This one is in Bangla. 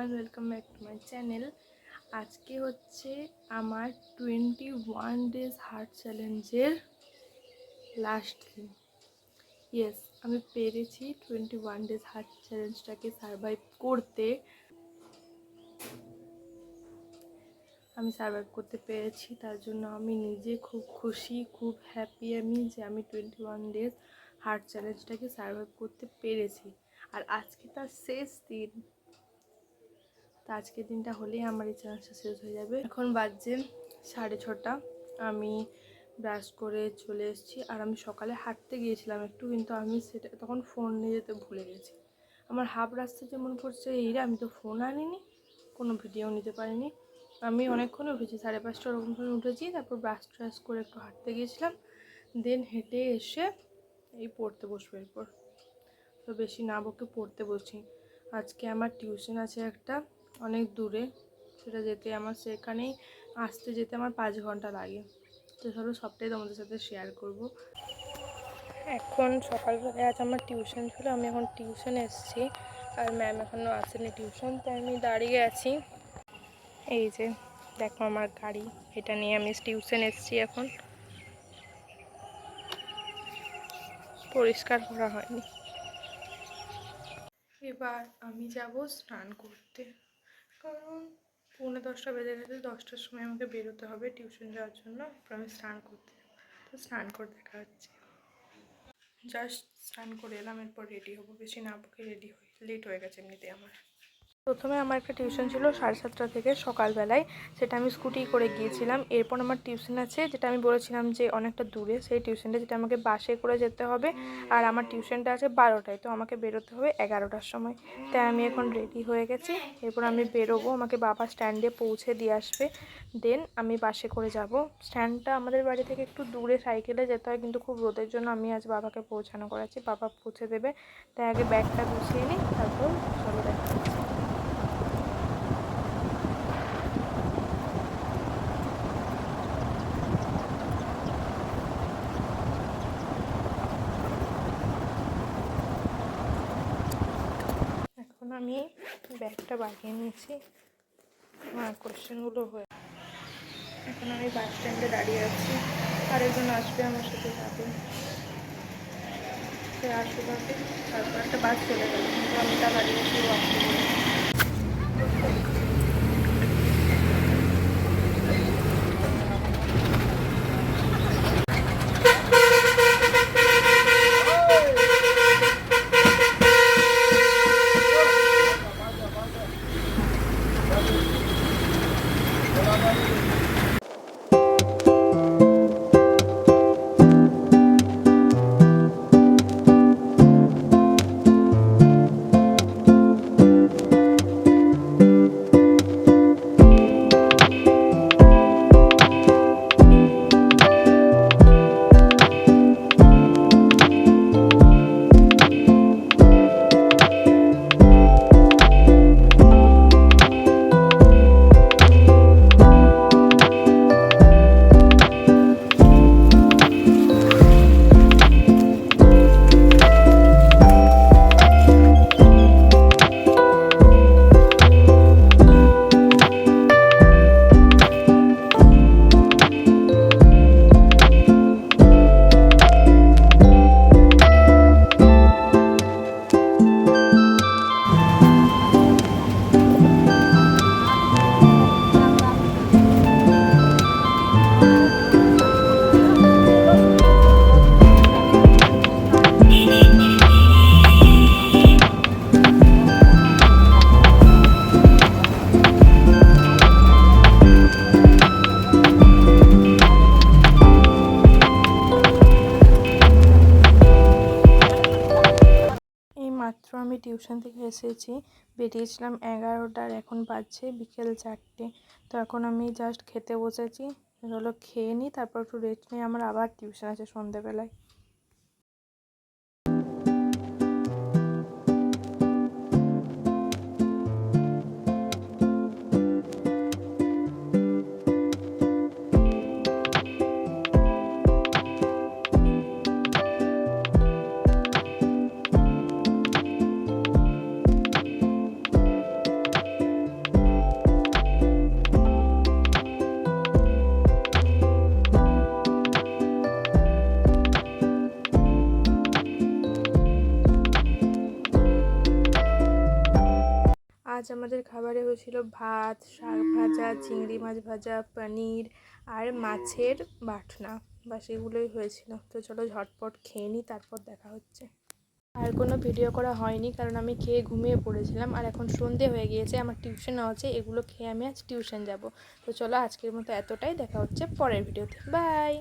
Everyone, welcome back to my channel. আজকে হচ্ছে আমার 21 ডেজ হার্ট চ্যালেঞ্জের লাস্ট দিন। ইয়েস, আমি পেরেছি 21 ডেজ হার্ট চ্যালেঞ্জটাকে সারভাইভ করতে। পেরেছি, তার জন্য আমি নিজে খুব খুশি, খুব হ্যাপি আমি যে আমি 21 ডেজ হার্ট চ্যালেঞ্জটাকে সারভাইভ করতে পেরেছি। আর আজকে তার শেষ দিন। তো আজকের দিনটা হলেই আমার এই চ্যালেঞ্জটা শেষ হয়ে যাবে। এখন বাজছে 6:30। আমি ব্রাশ করে চলে এসেছি। আর আমি সকালে হাঁটতে গিয়েছিলাম একটু, কিন্তু আমি সেটা তখন ফোন নিয়ে যেতে ভুলে গেছি। আমার হাফ রাস্তা যেমন পড়ছে এইরে, আমি তো ফোন আনিনি, কোনো ভিডিও নিতে পারিনি। আমি অনেকক্ষণ উঠেছি, 5:30 ওরকম করে উঠেছি। তারপর ব্রাশ ট্রাশ করে একটু হাঁটতে গিয়েছিলাম, দেন হেঁটে এসে এই পড়তে বসবো। এরপর তো বেশি না বকে পড়তে বসি। আজকে আমার টিউশন আছে একটা, অনেক দূরে, সেটা যেতে আমার সেখানেই আসতে যেতে আমার 5 ঘন্টা লাগে। তো চলো সবটাই তোমাদের সাথে শেয়ার করব। এখন সকালবেলায় আজ আমার টিউশন ছিল, আমি এখন টিউশনে এসেছি। আর ম্যাম এখনও আসেনি টিউশন, তাই আমি দাঁড়িয়ে আছি। এই যে দেখো আমার গাড়ি, এটা নিয়ে আমি টিউশন এসেছি। এখন পরিষ্কার করা হয়নি। এবার আমি যাব স্নান করতে, কারণ 9:45 বেজে গেছে। 10টার সময় আমাকে বেরোতে হবে টিউশন যাওয়ার জন্য। এরপর আমি স্নান করতে যাব। তো স্নান করে দেখা হচ্ছে। জাস্ট স্নান করে এলাম, এরপর রেডি হবো। বেশি না বকে রেডি হই, লেট হয়ে গেছে এমনিতে আমার। প্রথমে আমার একটা টিউশন ছিল 7:30 থেকে সকালবেলায়, সেটা আমি স্কুটি করে গিয়েছিলাম। এরপর আমার টিউশন আছে, যেটা আমি বলেছিলাম যে অনেকটা দূরে, সেই টিউশনটা, যেটা আমাকে বাসে করে যেতে হবে। আর আমার টিউশনটা আছে 12টায়, তো আমাকে বেরোতে হবে 11টার সময়। তাই আমি এখন রেডি হয়ে গেছি। এরপর আমি বেরোবো, আমাকে বাবা স্ট্যান্ডে পৌঁছে দিয়ে আসবে, দেন আমি বাসে করে যাব। স্ট্যান্ডটা আমাদের বাড়ি থেকে একটু দূরে, সাইকেলে যেতে হয়, কিন্তু খুব রোদের জন্য আমি আজ বাবাকে পৌঁছানো করাচ্ছি। বাবা পৌঁছে দেবে, তাই আগে ব্যাগটা গুছিয়ে নিই, তারপর চলো দেখা হচ্ছে। এখন আমি ব্যাগটা বাগিয়ে নিয়েছি, আমার কোশ্চেনগুলো হয়ে। এখন আমি বাস স্ট্যান্ডে দাঁড়িয়ে আছি, আরেকজন আসবে আমার সাথে যাবে। সে আসবে, তারপর একটা বাস চলে গেল, কিন্তু আমি তা দাঁড়িয়েছি, ও আসতে বলে। মাত্র আমি টিউশন থেকে এসেছি, বেরিয়েছিলাম 11টার, এখন বাজছে বিকেল 4টে। তো এখন আমি জাস্ট খেতে বসেছি, হলো খেয়ে নিই, তারপর একটু রেস্ট নিই। আমার আবার টিউশন আছে সন্ধ্যেবেলায়। আজ আমাদের খাবারে হয়েছিল ভাত, শাক ভাজা, চিংড়ি মাছ ভাজা, পনির আর মাছের বাটনা, বাস এগুলোই হয়েছিল। তো চলো ঝটপট খেয়ে নিই, তারপর দেখা হচ্ছে। আর কোনো ভিডিও করা হয়নি কারণ আমি খেয়ে ঘুমিয়ে পড়েছিলাম, আর এখন সন্ধে হয়ে গিয়েছে, আমার টিউশনও আছে, এগুলো খেয়ে আমি আজ টিউশন যাব। তো চলো আজকের মতো এতটাই, দেখা হচ্ছে পরের ভিডিওতে, বাই।